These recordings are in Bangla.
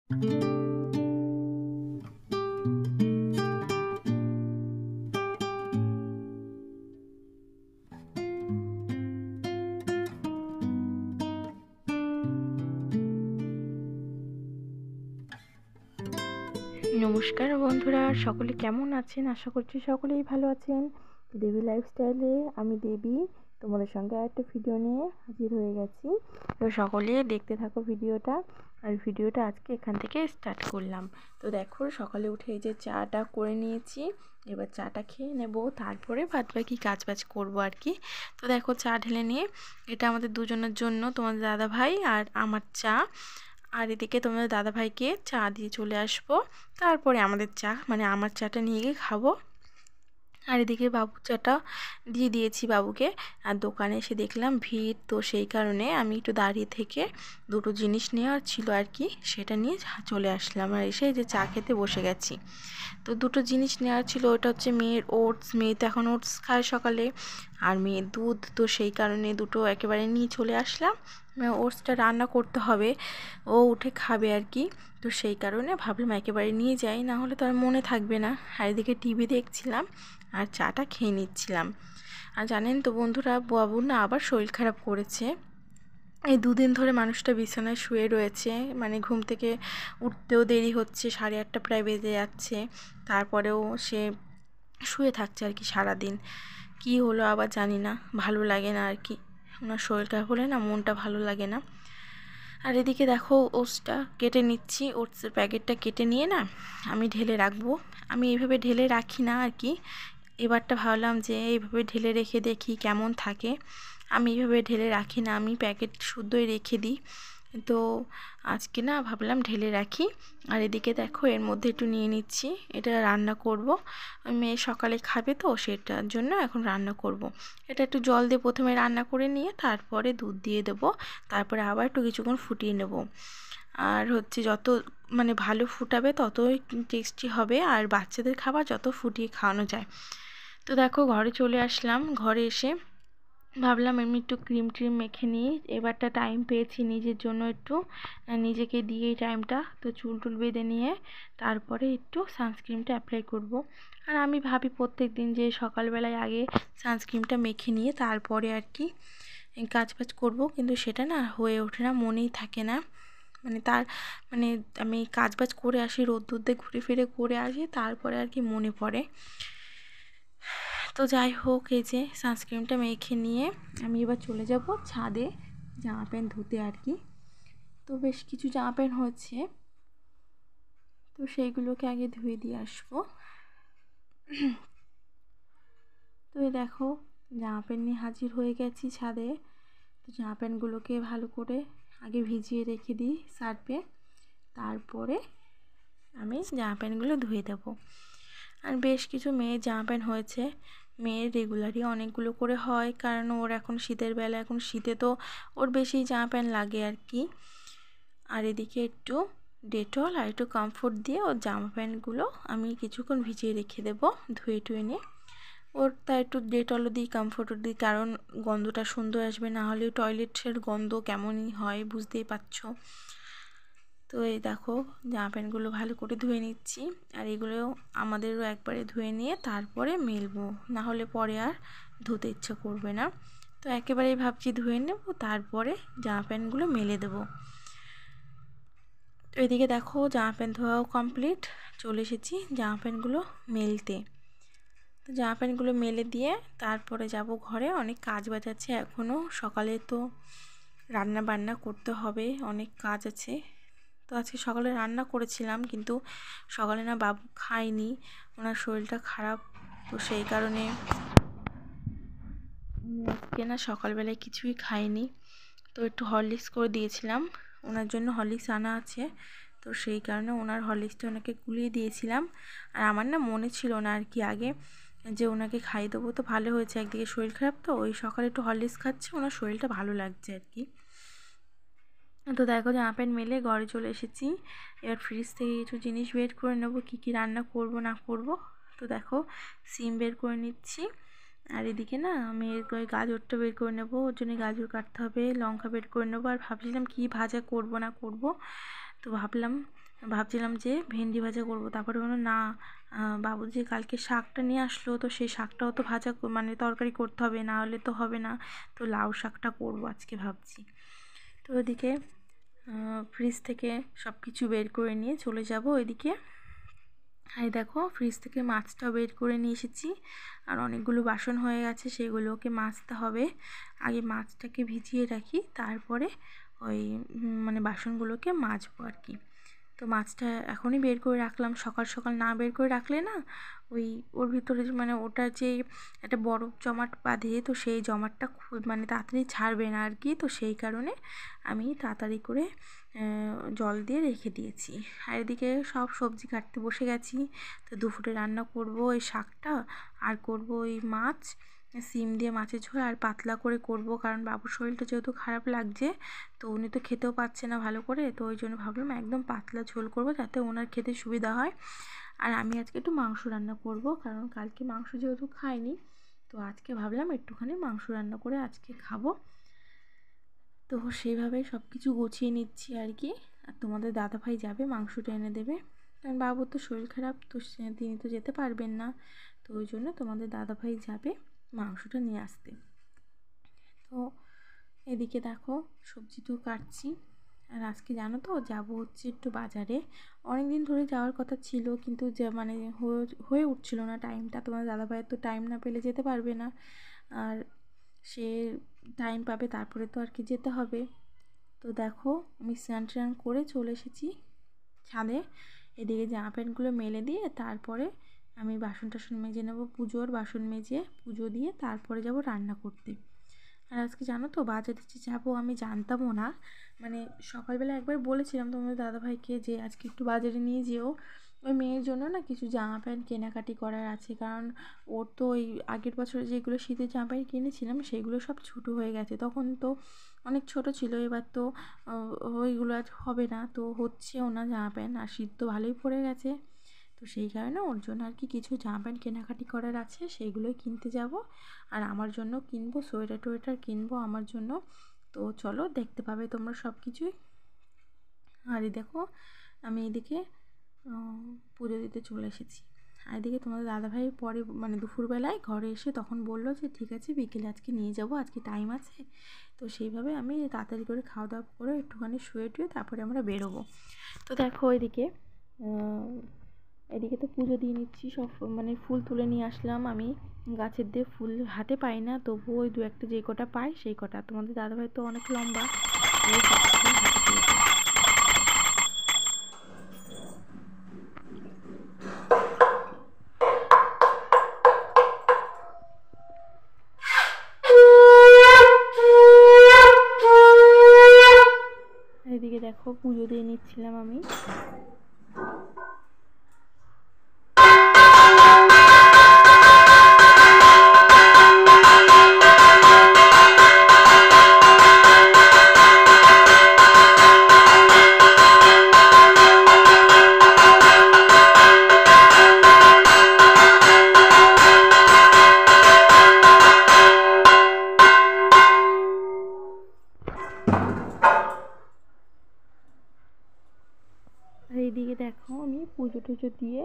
নমস্কার বন্ধুরা, সকলে কেমন আছেন? আশা করছি সকলেই ভালো আছেন। দেবী লাইফস্টাইলে আমি দেবী তোমাদের সঙ্গে একটা ভিডিও নিয়ে হাজির হয়ে গেছি। তো সকলে দেখতে থাকো ভিডিওটা। আর ভিডিওটা আজকে এখান থেকে স্টার্ট করলাম। তো দেখো, সকালে উঠে এই যে চাটা করে নিয়েছি, এবার চাটা খেয়ে নেব, তারপরে বাদবাকি কাজবাজ করবো আর কি। তো দেখো, চা ঢেলে নিয়ে, এটা আমাদের দুজনের জন্য, তোমাদের দাদা ভাই আর আমার চা। আর এদিকে তোমাদের দাদাভাইকে চা দিয়ে চলে আসবো, তারপরে আমাদের চা মানে আমার চাটা নিয়ে গিয়ে খাবো। আর এদিকে বাবুর চাটা দিয়ে দিয়েছি বাবুকে। আর দোকানে এসে দেখলাম ভিড়, তো সেই কারণে আমি একটু দাঁড়িয়ে থেকে দুটো জিনিস নেওয়ার ছিল আর কি, সেটা নিয়ে চলে আসলাম। আর এসে যে চা খেতে বসে গেছি। তো দুটো জিনিস নেওয়ার ছিল, ওটা হচ্ছে মেয়ের ওটস, মেয়ে তো এখন ওটস খায় সকালে, আর মেয়ের দুধ, তো সেই কারণে দুটো একেবারে নিয়ে চলে আসলাম। ওটসটা রান্না করতে হবে, ও উঠে খাবে আর কি, তো সেই কারণে ভাবলাম একেবারে নিয়ে যাই, না হলে তো আর মনে থাকবে না। আর এদিকে টিভি দেখছিলাম আর চাটা খেয়ে নিচ্ছিলাম। আর জানেন তো বন্ধুরা, বাবুর না আবার শরীর খারাপ করেছে। এই দুদিন ধরে মানুষটা বিছানায় শুয়ে রয়েছে, মানে ঘুম থেকে উঠতেও দেরি হচ্ছে, 8:30 প্রায় বেজে যাচ্ছে, তারপরেও সে শুয়ে থাকছে আর কি সারাদিন। কি হলো আবার জানি না, ভালো লাগে না আর কি, ওনার শরীর খারাপ হলে না মনটা ভালো লাগে না। আর এদিকে দেখো, ওটসটা কেটে নিচ্ছি, ওটসের প্যাকেটটা কেটে নিয়ে না আমি ঢেলে রাখবো। আমি এইভাবে ঢেলে রাখি না আর কি, এবারটা ভাবলাম যে এইভাবে ঢেলে রেখে দেখি কেমন থাকে। আমি এইভাবে ঢেলে রাখি না, আমি প্যাকেট শুদ্ধই রেখে দিই। তো আজকে না ভাবলাম ঢেলে রাখি। আর এদিকে দেখো, এর মধ্যে একটু নিয়ে নিচ্ছি, এটা রান্না করব। মেয়ে সকালে খাবে, তো সেটার জন্য এখন রান্না করব। এটা একটু জল দিয়ে প্রথমে রান্না করে নিয়ে তারপরে দুধ দিয়ে দেবো, তারপরে আবার একটু কিছুক্ষণ ফুটিয়ে নেব। আর হচ্ছে যত মানে ভালো ফুটাবে ততই টেস্টি হবে, আর বাচ্চাদের খাবার যত ফুটিয়ে খাওয়ানো যায়। তো দেখো, ঘরে চলে আসলাম। ঘরে এসে ভাবলাম এমনি একটু ক্রিম ট্রিম মেখে নিই, এবারটা টাইম পেয়েছি নিজের জন্য একটু, নিজেকে দিয়ে এই টাইমটা, তো চুল টুল বেঁধে নিয়ে তারপরে একটু সানস্ক্রিনটা অ্যাপ্লাই করব। আর আমি ভাবি প্রত্যেক দিন যে সকালবেলায় আগে সানস্ক্রিনটা মেখে নিয়ে তারপরে আর কি কাজ বাজ করবো, কিন্তু সেটা না হয়ে ওঠে না, মনেই থাকে না। মানে আমি কাজ বাজ করে আসি, রোদ্দুর দিয়ে ঘুরে ফিরে করে আসি, তারপরে আর কি মনে পড়ে। তো যাই হোক, এই যে সানস্ক্রিনটা মেখে নিয়ে আমি এবার চলে যাব ছাদে জামা প্যান্ট ধুতে আর কি। তো বেশ কিছু জামা প্যান্ট হচ্ছে, তো সেইগুলোকে আগে ধুয়ে দিয়ে আসবো। তো এই দেখো, জামা প্যান্ট নিয়ে হাজির হয়ে গেছি ছাদে। তো জামা প্যান্টগুলোকে ভালো করে আগে ভিজিয়ে রেখে দিই সার্ফে, তারপরে আমি জামা প্যান্টগুলো ধুয়ে দেবো। আর বেশ কিছু মেয়ের জামা প্যান্ট হয়েছে, মেয়ের রেগুলারই অনেকগুলো করে হয়, কারণ ওর এখন শীতের বেলা, এখন শীতে তো ওর বেশি জামা প্যান্ট লাগে আর কি। আর এদিকে একটু ডেটল আর একটু কমফোর্ট দিয়ে ওর জামা প্যান্টগুলো আমি কিছুক্ষণ ভিজিয়ে রেখে দেবো ধুয়ে টুয়ে নিয়ে। ওর তাই একটু ডেটলও দিই, কমফোর্টও দিই, কারণ গন্ধটা সুন্দর আসবে, না হলে টয়লেটের গন্ধ কেমনই হয় বুঝতেই পারছো। তো এই দেখো, জামা প্যান্টগুলো ভালো করে ধুয়ে নিচ্ছি, আর এগুলো আমাদেরও একবারে ধুয়ে নিয়ে তারপরে মেলবো, না হলে পরে আর ধুতে ইচ্ছে করবে না। তো একেবারেই ভাবছি ধুয়ে নেব, তারপরে জামা প্যান্টগুলো মেলে দেবো। তো এদিকে দেখো, জামা প্যান্ট ধোয়াও কমপ্লিট, চলে এসেছি জামা প্যান্টগুলো মেলতে। তো জামা প্যান্টগুলো মেলে দিয়ে তারপরে যাব ঘরে, অনেক কাজ বাজ আছে এখনও, সকালে তো রান্না বান্না করতে হবে, অনেক কাজ আছে। তো আজকে সকালে রান্না করেছিলাম, কিন্তু সকালে না বাবু খায়নি, ওনার শরীরটা খারাপ, তো সেই কারণে আজকে না সকালবেলায় কিছুই খাইনি। তো একটু হরলিক্স করে দিয়েছিলাম, ওনার জন্য হরলিক্স আনা আছে, তো সেই কারণে ওনার হরলিক্সটা ওনাকে গুলিয়ে দিয়েছিলাম। আর আমার না মনে ছিল না আর কি আগে যে ওনাকে খাইয়ে দেবো, তো ভালো হয়েছে, একদিকে শরীর খারাপ, তো ওই সকালে একটু হরলিক্স খাচ্ছে, ওনার শরীরটা ভালো লাগছে আর কি। তো দেখো, জামা প্যান্ট মেলে ঘরে চলে এসেছি, এবার ফ্রিজ থেকে কিছু জিনিস বের করে নেবো, কী কী রান্না করব না করব। তো দেখো, সিম বের করে নিচ্ছি, আর এদিকে না আমি ওই গাজরটা বের করে নেবো, ওর জন্য গাজর কাটতে হবে, লঙ্কা বের করে নেবো। আর ভাবছিলাম কী ভাজা করব না করব, তো ভাবলাম ভাবছিলাম যে ভেন্ডি ভাজা করব, তারপরে বললাম না, বাবু যে কালকে শাকটা নিয়ে আসলো, তো সেই শাকটাও তো ভাজা মানে তরকারি করতে হবে, না হলে তো হবে না। তো লাউ শাকটা করব আজকে ভাবছি। তো ওইদিকে ফ্রিজ থেকে সব কিছু বের করে নিয়ে চলে যাব ওইদিকে। এই দেখো ফ্রিজ থেকে মাছটা বের করে নিয়ে এসেছি, আর অনেকগুলো বাসন হয়ে গেছে, সেগুলোকে মাজতে হবে। আগে মাছটাকে ভিজিয়ে রাখি, তারপরে ওই মানে বাসনগুলোকে মাজবো আর কি। তো মাছটা এখনই বের করে রাখলাম, সকাল সকাল না বের করে রাখলে না ওই ওর ভিতরে মানে ওটা যে একটা বরফ জমাট বাঁধে, তো সেই জমাটটা মানে তাড়াতাড়ি ছাড়বে না আর কি। তো সেই কারণে আমি তাড়াতাড়ি করে জল দিয়ে রেখে দিয়েছি। আর এদিকে সব সবজি কাটতে বসে গেছি। তো দুপুরে রান্না করব ওই শাকটা, আর করব ওই মাছ, সিম দিয়ে মাছের ঝোল, আর পাতলা করে করব, কারণ বাবুর শরীরটা যেহেতু খারাপ লাগছে, তো উনি তো খেতেও পাচ্ছে না ভালো করে। তো ওই জন্য ভাবলাম একদম পাতলা ঝোল করব, যাতে ওনার খেতে সুবিধা হয়। আর আমি আজকে একটু মাংস রান্না করব, কারণ কালকে মাংস যেহেতু খাইনি, তো আজকে ভাবলাম একটুখানি মাংস রান্না করে আজকে খাবো। তো সেইভাবেই সব কিছু গুছিয়ে নিচ্ছি আর কি। আর তোমাদের দাদাভাই যাবে মাংসটা এনে দেবে, কারণ বাবুর তো শরীর খারাপ, তো তিনি তো যেতে পারবেন না। তো ওই জন্য তোমাদের দাদাভাই যাবে মাংসটা নিয়ে আসতে। তো এদিকে দেখো সবজি তো কাটছি। আর আজকে জানো তো যাব হচ্ছে একটু বাজারে। অনেক দিন ধরে যাওয়ার কথা ছিল, কিন্তু যে মানে হয়ে উঠছিল না টাইমটা। তোমার দাদাভাইয়ের তো টাইম না পেলে যেতে পারবে না, আর সে টাইম পাবে তারপরে তো আর কি যেতে হবে। তো দেখো আমি স্নান টান করে চলে এসেছি ছাদে। এদিকে জামা প্যান্টগুলো মেলে দিয়ে তারপরে আমি বাসন টাসন মেজে নেবো, পুজোর বাসন মেজে পুজো দিয়ে তারপরে যাব রান্না করতে। আর আজকে জানো তো বাজারে যে যাবো আমি জানতামও না, মানে সকালবেলা একবার বলেছিলাম তোমাদের দাদাভাইকে যে আজকে একটু বাজারে নিয়ে যেও, ওই মেয়ের জন্য না কিছু জামা প্যান্ট কেনাকাটি করার আছে। কারণ ওর তো ওই আগের বছরে যেগুলো শীতের জামা প্যান্ট কিনেছিলাম সেগুলো সব ছোটো হয়ে গেছে, তখন তো অনেক ছোট ছিল। এবার তো ওইগুলো আর হবে না, তো হচ্ছেও না জামা প্যান্ট, আর শীত তো ভালোই পড়ে গেছে। তো সেই কারণে ওর জন্য আর কি কিছু জামা প্যান্ট কেনাকাটি করার আছে, সেইগুলোই কিনতে যাব। আর আমার জন্য কিনবো, সোয়েটার টোয়েটার কিনবো আমার জন্য। তো চলো দেখতে পাবে তোমরা সব কিছুই। আর এই দেখো আমি এদিকে পুজো দিতে চলে এসেছি। আর এদিকে তোমাদের দাদাভাই পরে মানে দুপুরবেলায় ঘরে এসে তখন বললো যে ঠিক আছে বিকেলে আজকে নিয়ে যাব, আজকে টাইম আছে। তো সেইভাবে আমি তাড়াতাড়ি করে খাওয়া দাওয়া করে একটুখানি শুয়ে টুয়ে তারপরে আমরা বেরোবো। তো দেখো এদিকে এদিকে তো পুজো দিয়ে নিচ্ছি, সব মানে ফুল তুলে নিয়ে আসলাম আমি। গাছের দিয়ে ফুল হাতে পাই না, তবুও ওই দু একটা যে কটা পাই সেই কটা। তোমাদের দাদাভাই তো অনেক লম্বা, ওই সব কটাই হাতে পেয়েছে। এদিকে দেখো পুজো দিয়ে নিচ্ছিলাম আমি। আর এইদিকে দেখো আমি পুজো টুজো দিয়ে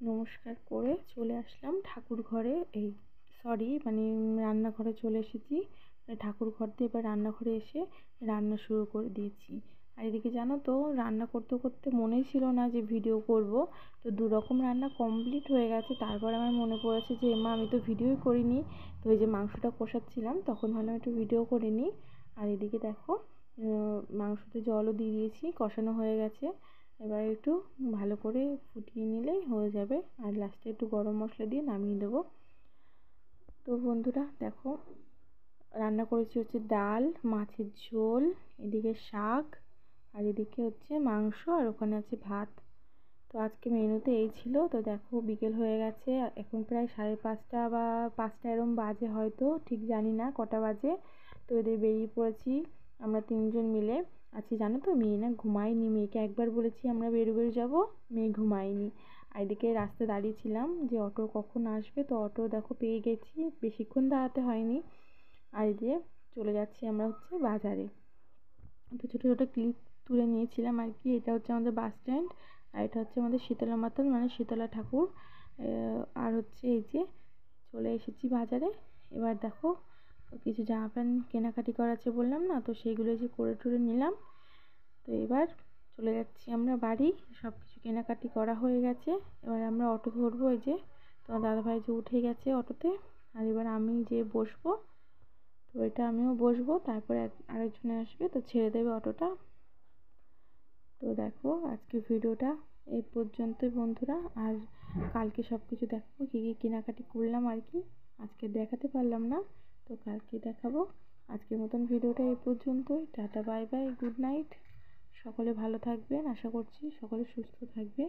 নমস্কার করে চলে আসলাম ঠাকুর ঘরে, এই সরি মানে রান্নাঘরে চলে এসেছি। ঠাকুর ঘর দিয়ে এবার রান্নাঘরে এসে রান্না শুরু করে দিয়েছি। আর এদিকে জানো তো রান্না করতে করতে মনেই ছিল না যে ভিডিও করব। তো দু রকম রান্না কমপ্লিট হয়ে গেছে, তারপর আমার মনে পড়েছে যে মা আমি তো ভিডিওই করিনি। তো ওই যে মাংসটা কষাচ্ছিলাম তখন ভাবলাম একটু ভিডিও করে নিই। আর এদিকে দেখো মাংসতে জলও দিয়ে দিয়েছি, কষানো হয়ে গেছে। এবার একটু ভালো করে ফুটিয়ে নিলেই হয়ে যাবে, আর লাস্টে একটু গরম মশলা দিয়ে নামিয়ে দেবো। তো বন্ধুরা দেখো রান্না করেছি হচ্ছে ডাল, মাছের ঝোল, এদিকে শাক, আর এদিকে হচ্ছে মাংস, আর ওখানে আছে ভাত। তো আজকে মেনুতে এই ছিল। তো দেখো বিকেল হয়ে গেছে, এখন প্রায় 5:30 বা 5টা এরম বাজে, হয়তো ঠিক জানি না কটা বাজে। তো এদের বেরিয়ে পড়েছি আমরা তিনজন মিলে। আজকে জানো তো মেয়ে না ঘুমায়নি, মেয়েকে একবার বলেছি আমরা বেরো যাবো, মেয়ে ঘুমায়নি। আর এদিকে রাস্তায় দাঁড়িয়েছিলাম যে অটো কখন আসবে, তো অটো দেখো পেয়ে গেছি, বেশিক্ষণ দাঁড়াতে হয়নি। আর এদিকে চলে যাচ্ছি আমরা হচ্ছে বাজারে। তো ছোটো ছোটো ক্লিপ তুলে নিয়েছিলাম আর কি। এটা হচ্ছে আমাদের বাস স্ট্যান্ড, আর এটা হচ্ছে আমাদের শীতলা মাতা মানে শীতলা ঠাকুর। আর হচ্ছে এই যে চলে এসেছি বাজারে। এবার দেখো কিছু জামা প্যান্ট কেনাকাটি করা আছে বললাম না, তো সেইগুলো যে করে টরে নিলাম। তো এবার চলে যাচ্ছি আমরা বাড়ি। সব কিছু কেনাকাটি করা হয়ে গেছে। এবার আমরা অটো ধরবো। এই যে তোমার দাদাভাই যে উঠে গেছে অটোতে, আর এবার আমি যে বসবো। তো এটা আমিও বসবো, তারপরে আরেকজনে আসবে, তো ছেড়ে দেবে অটোটা। তো দেখো আজকে ভিডিওটা এই পর্যন্তই বন্ধুরা। আর কালকে সব কিছু দেখাবো কী কী কেনাকাটি করলাম আর কি। আজকে দেখাতে পারলাম না, তো কালকে দেখাবো। আজকের মতন ভিডিওটা এই পর্যন্তই। Tata, bye bye, good night. সকলে ভালো থাকবেন, আশা করছি সকলে সুস্থ থাকবে।